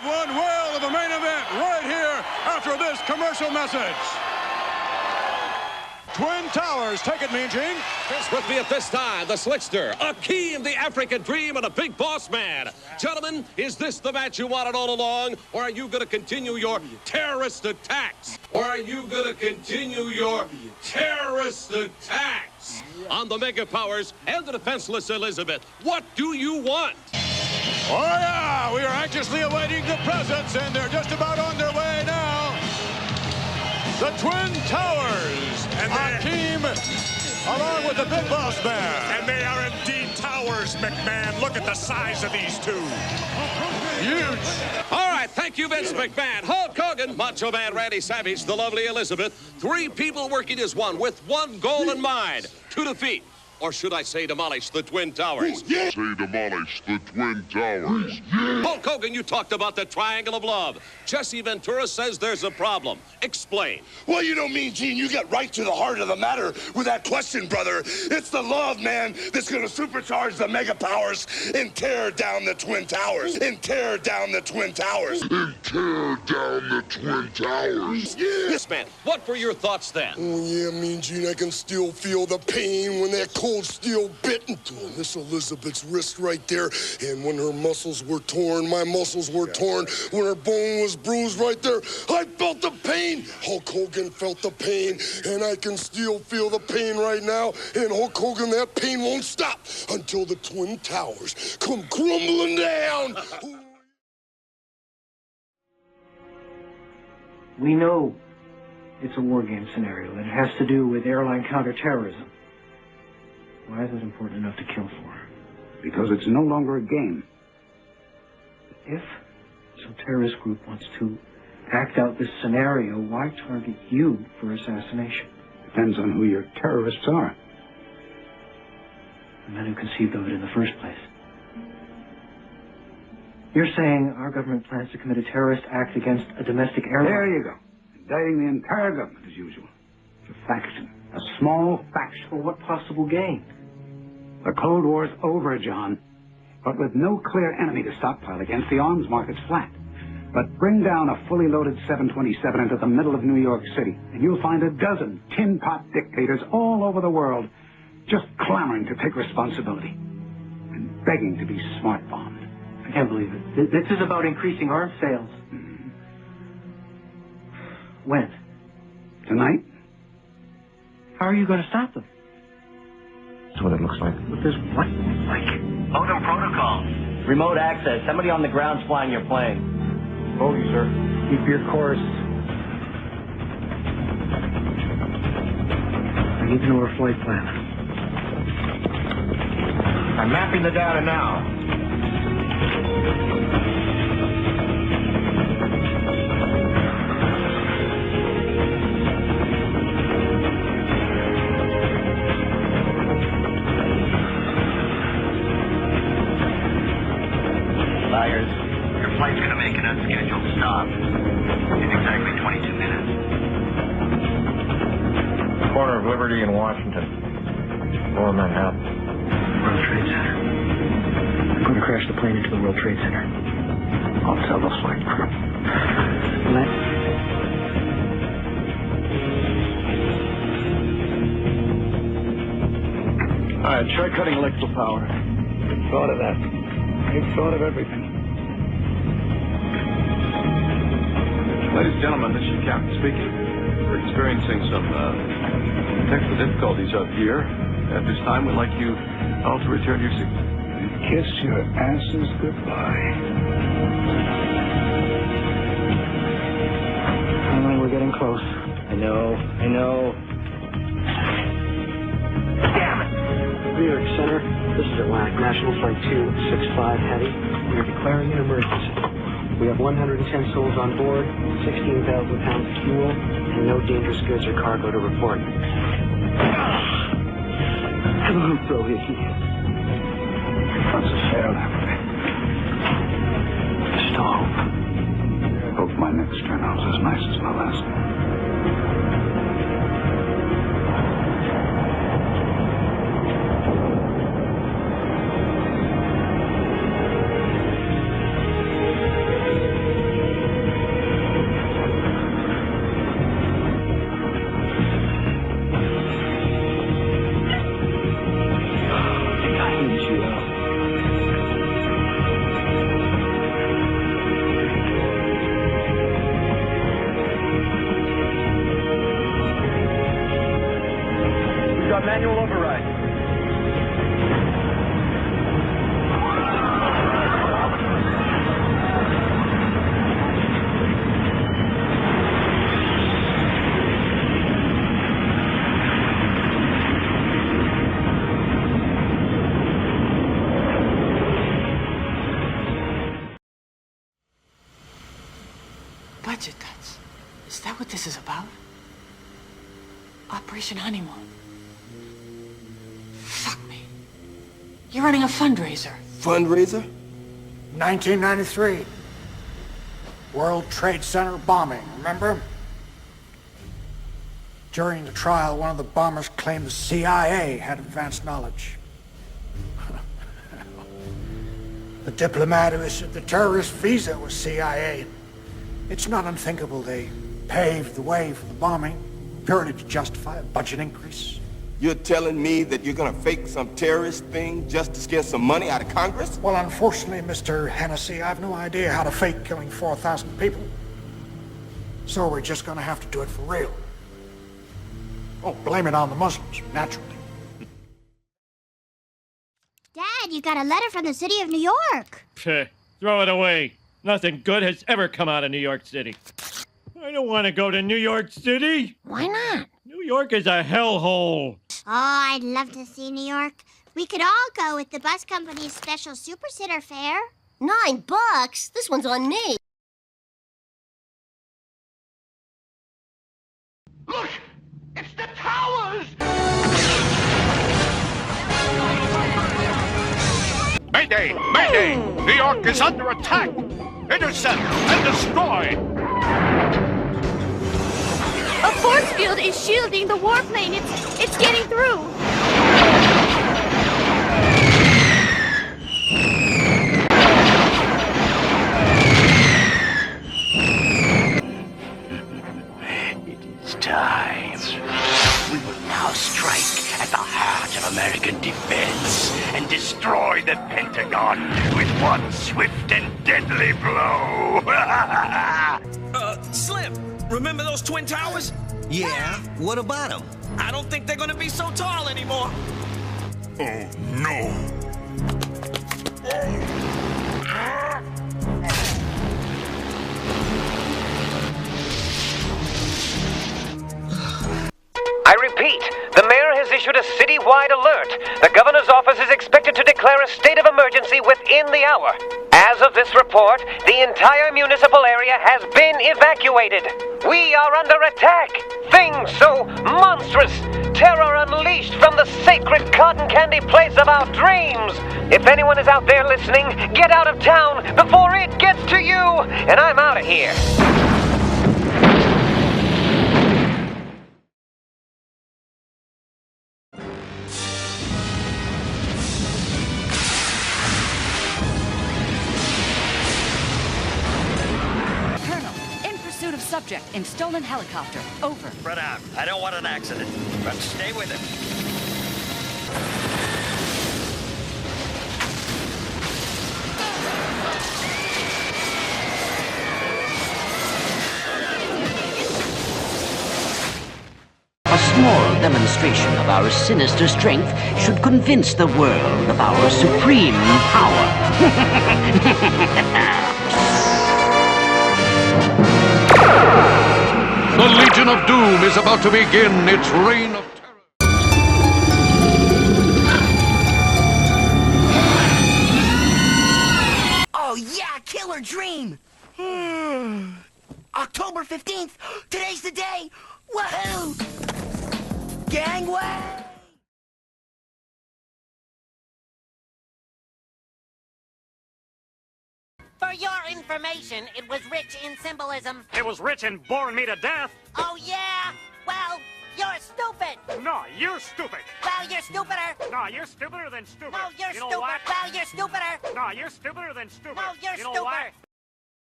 one whale of the main event right here after this commercial message. Twin Towers, take it, Mean Gene. With me at this time, the Slickster, Akeem, the African Dream, and a big boss man. Gentlemen, is this the match you wanted all along? Or are you going to continue your terrorist attacks? On the Mega Powers and the defenseless Elizabeth, what do you want? Oh, yeah, we are anxiously awaiting the presents, and they're just about on their way now. The Twin Towers, and Akeem, along with the Big Boss Man. And they are indeed towers, McMahon. Look at the size of these two. Huge. All right, thank you, Vince McMahon. Hulk Hogan, Macho Man Randy Savage, the lovely Elizabeth. Three people working as one with one goal in mind, to defeat, or should I say demolish, the Twin Towers. Hulk Hogan, you talked about the triangle of love. Jesse Ventura says there's a problem. Explain. Well, you know, Mean Gene, you get right to the heart of the matter with that question, brother. It's the love, man, that's going to supercharge the Mega Powers and tear down the Twin Towers. Yes, man. What were your thoughts then? Oh, yeah, Mean Gene, I can still feel the pain when that cold steel bit into Miss Elizabeth's wrist right there. And when her muscles were torn, my muscles were torn. When her bone was bruised right there, I felt the pain. Hulk Hogan felt the pain, and I can still feel the pain right now. And Hulk Hogan, that pain won't stop until the Twin Towers come crumbling down. We know it's a war game scenario, and it has to do with airline counterterrorism. Why is it important enough to kill for? Because it's no longer a game. If some terrorist group wants to act out this scenario, why target you for assassination? Depends on who your terrorists are. The men who conceived of it in the first place. You're saying our government plans to commit a terrorist act against a domestic airline? There you go. Indicting the entire government as usual. It's a faction. A small faction. For what possible gain? The Cold War's over, John. But with no clear enemy to stockpile against, the arms market's flat. But bring down a fully loaded 727 into the middle of New York City, and you'll find a dozen tin-pot dictators all over the world just clamoring to take responsibility and begging to be smart-bombed. I can't believe it. This is about increasing arms sales. Mm-hmm. When? Tonight? How are you going to stop them? That's what it looks like. What does what look like? Modem protocol. Remote access. Somebody on the ground's flying your plane. Bogey, sir. Keep your course. I need to know our flight plan. I'm mapping the data now. Myers, your flight's going to make an unscheduled stop in exactly 22 minutes. Corner of Liberty and Washington. Lower Manhattan. World Trade Center. I'm going to crash the plane into the World Trade Center. I'll tell the flight crew. All right, try cutting electrical power. Thought of that. I've thought of everything. Ladies and gentlemen, this is Captain speaking. We're experiencing some technical difficulties up here. At this time, we'd like you all to return your seats. Kiss your asses goodbye. We're getting close. I know. Damn it! New York Center, this is Atlantic National Flight 265 Heavy. We are declaring an emergency. We have 110 souls on board, 16,000 pounds of fuel, and no dangerous goods or cargo to report. Hello, Hickey. That's a fair laugh. Still hope. I hope my next turn out's as nice as my last. budget cuts. Is that what this is about? Operation Honeymoon. Fuck me. You're running a fundraiser. Fundraiser? 1993. World Trade Center bombing, remember? During the trial, one of the bombers claimed the CIA had advanced knowledge. The diplomat who issued the terrorist visa was CIA. It's not unthinkable they paved the way for the bombing purely to justify a budget increase. You're telling me that you're gonna fake some terrorist thing just to scare some money out of Congress? Well, unfortunately, Mr. Hennessy, I have no idea how to fake killing 4,000 people. So we're just gonna have to do it for real. Oh, blame it on the Muslims, naturally. Dad, you got a letter from the city of New York. Pfft, throw it away. Nothing good has ever come out of New York City. I don't want to go to New York City. Why not? New York is a hellhole. Oh, I'd love to see New York. We could all go with the bus company's special Super Sitter fare. $9? This one's on me. Look! It's the towers! Mayday! Mayday! New York is under attack! Intercept and destroy! A force field is shielding the warplane. It's getting through. It is time. We will now strike at the heart of American defense and destroy the Pentagon with one swift and deadly blow. Slim, remember those Twin Towers? Yeah, what about them? I don't think they're gonna be so tall anymore. Oh, no. I repeat, the mayor has issued a citywide alert. The governor's office is expected to declare a state of emergency within the hour. As of this report, the entire municipal area has been evacuated. We are under attack. Things so monstrous. Terror unleashed from the sacred cotton candy place of our dreams. If anyone is out there listening, get out of town before it gets to you. And I'm out of here. Subject in stolen helicopter. Over. Spread out. I don't want an accident, but stay with him. A small demonstration of our sinister strength should convince the world of our supreme power. The Legion of Doom is about to begin its reign of terror. Oh yeah, killer dream! October 15th, today's the day! Woohoo! Gangway! For your information, it was rich in symbolism. It was rich and boring me to death. Oh, yeah? Well, you're stupid. No, you're stupid. Well, you're stupider. No, you're stupider than stupid. No, you're you know stupid. what? Well, you're stupider. No, you're stupider than stupid. No, you're you know stupider.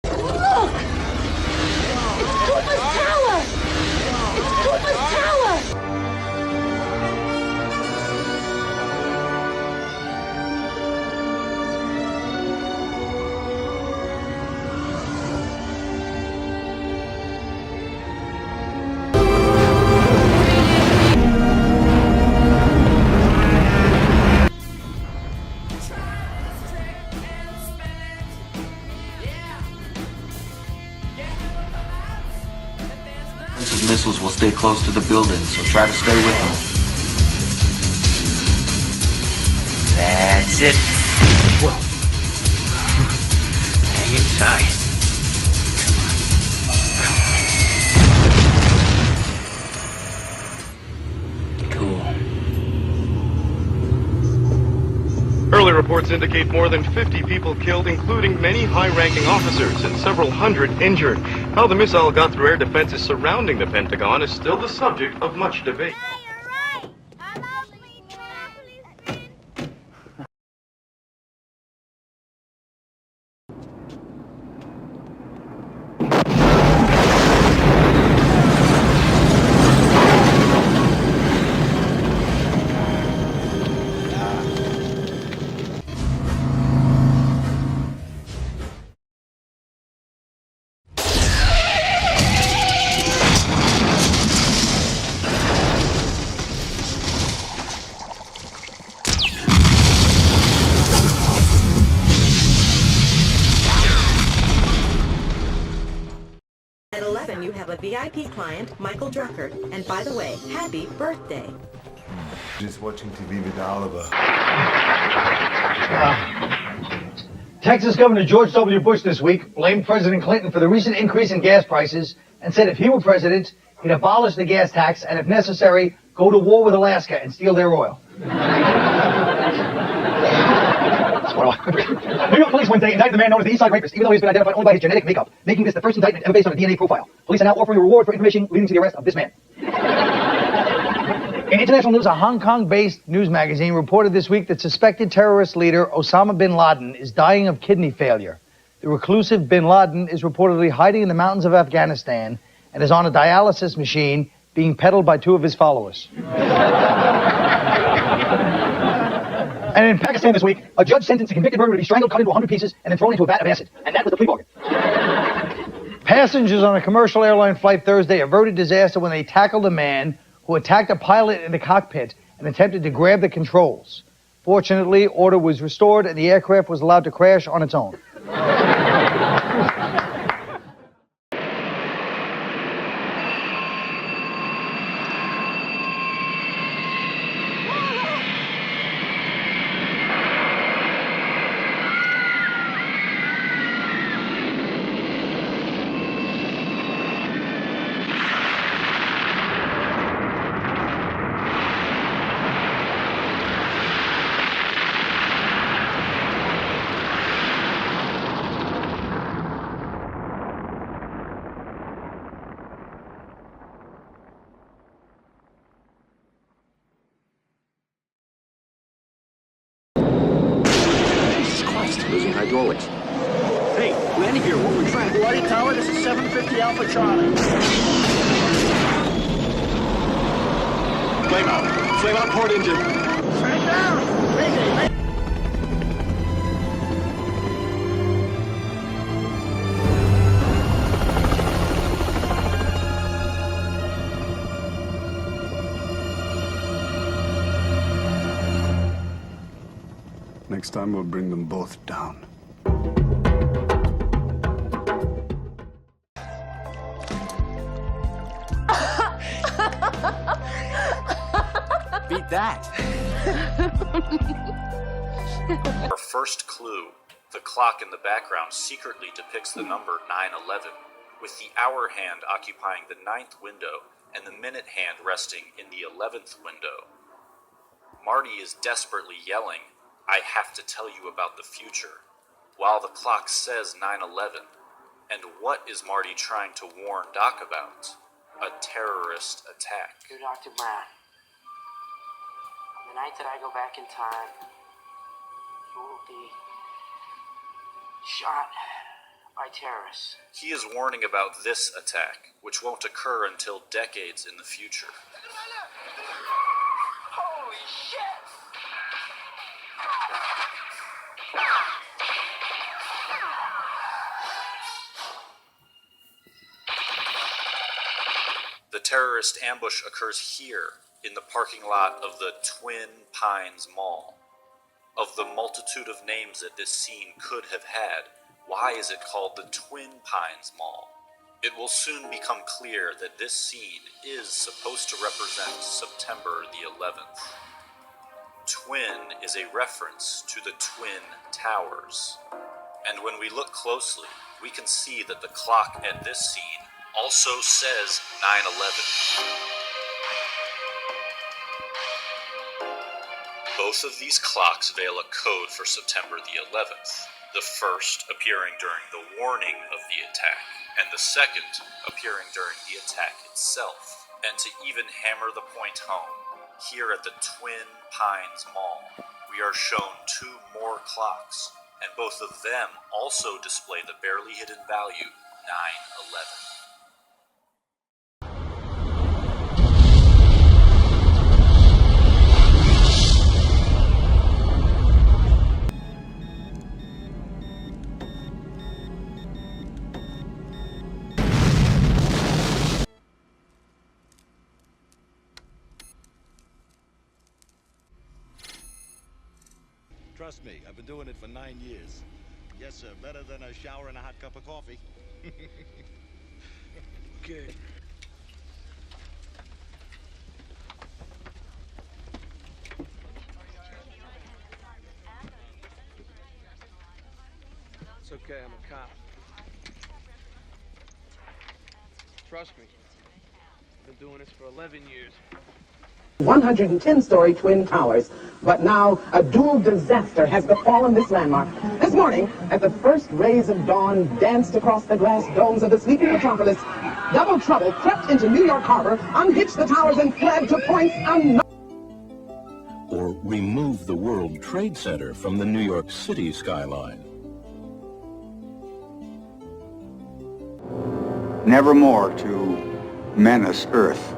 What? Look! Koopa's Tower! Koopa's Tower! Missiles will stay close to the building, so try to stay with them. That's it. Whoa. Hang it tight. Early reports indicate more than 50 people killed, including many high-ranking officers, and several hundred injured. How the missile got through air defenses surrounding the Pentagon is still the subject of much debate. At 11, you have a VIP client, Michael Drucker. And by the way, happy birthday. Just watching TV with Oliver. Texas Governor George W. Bush this week blamed President Clinton for the recent increase in gas prices and said if he were president, he'd abolish the gas tax and, if necessary, go to war with Alaska and steal their oil. New York police Wednesday indicted the man known as the Eastside Rapist, even though he's been identified only by his genetic makeup, making this the first indictment ever based on a DNA profile. Police are now offering a reward for information leading to the arrest of this man. In international news, a Hong Kong-based news magazine reported this week that suspected terrorist leader Osama bin Laden is dying of kidney failure. The reclusive bin Laden is reportedly hiding in the mountains of Afghanistan and is on a dialysis machine being peddled by two of his followers. And in Pakistan this week, a judge sentenced a convicted murderer to be strangled, cut into 100 pieces, and then thrown into a vat of acid. And that was the plea bargain. Passengers on a commercial airline flight Thursday averted disaster when they tackled a man who attacked a pilot in the cockpit and attempted to grab the controls. Fortunately, order was restored and the aircraft was allowed to crash on its own. Losing hydraulics. Hey, Randy here. What we're trying to do. Bloody Tower, this is 750 Alpha Charlie. Flame out. Flame out port engine. Turn down. Mayday. Next time we'll bring them both down. Beat that. Our first clue. The clock in the background secretly depicts the number 9/11, with the hour hand occupying the 9th window and the minute hand resting in the 11th window. Marty is desperately yelling, "I have to tell you about the future," while the clock says 9/11. And what is Marty trying to warn Doc about? A terrorist attack. Dear Dr. Brown, on the night that I go back in time, you will be shot by terrorists. He is warning about this attack, which won't occur until decades in the future. Holy shit! The terrorist ambush occurs here, in the parking lot of the Twin Pines Mall. Of the multitude of names that this scene could have had, why is it called the Twin Pines Mall? It will soon become clear that this scene is supposed to represent September the 11th. Twin is a reference to the Twin Towers. And when we look closely, we can see that the clock at this scene also says 9/11. Both of these clocks veil a code for September the 11th, the first appearing during the warning of the attack, and the second appearing during the attack itself. And to even hammer the point home, here at the Twin Pines Mall, we are shown 2 more clocks, and both of them also display the barely hidden value 9/11. Trust me, I've been doing it for 9 years. Yes, sir, better than a shower and a hot cup of coffee. Good. It's okay, I'm a cop. Trust me, I've been doing this for 11 years. 110-story Twin Towers. But now, a dual disaster has befallen this landmark. This morning, as the first rays of dawn danced across the glass domes of the sleeping metropolis, double trouble crept into New York Harbor, unhitched the towers, and fled to points unknown. Or remove the World Trade Center from the New York City skyline. Nevermore to menace Earth.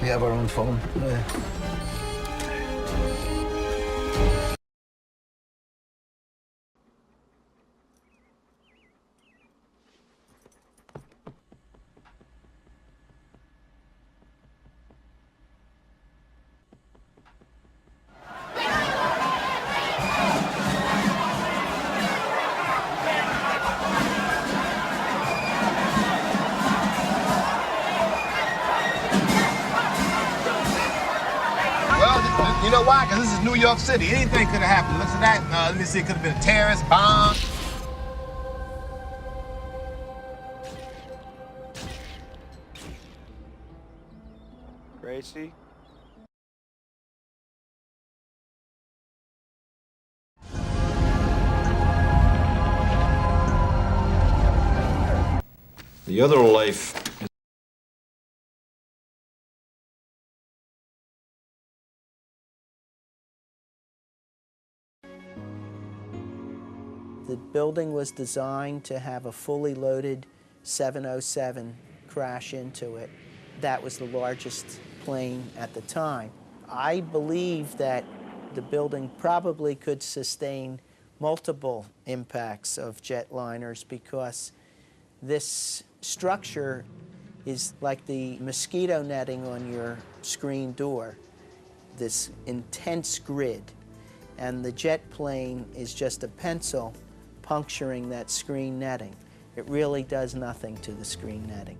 We have our own phone. You know why? Because this is New York City. Anything could have happened. Look at that. Let me see. It could have been a terrorist bomb. Gracie? The other life is The building was designed to have a fully loaded 707 crash into it. That was the largest plane at the time. I believe that the building probably could sustain multiple impacts of jetliners because this structure is like the mosquito netting on your screen door, this intense grid. And the jet plane is just a pencil puncturing that screen netting. It really does nothing to the screen netting.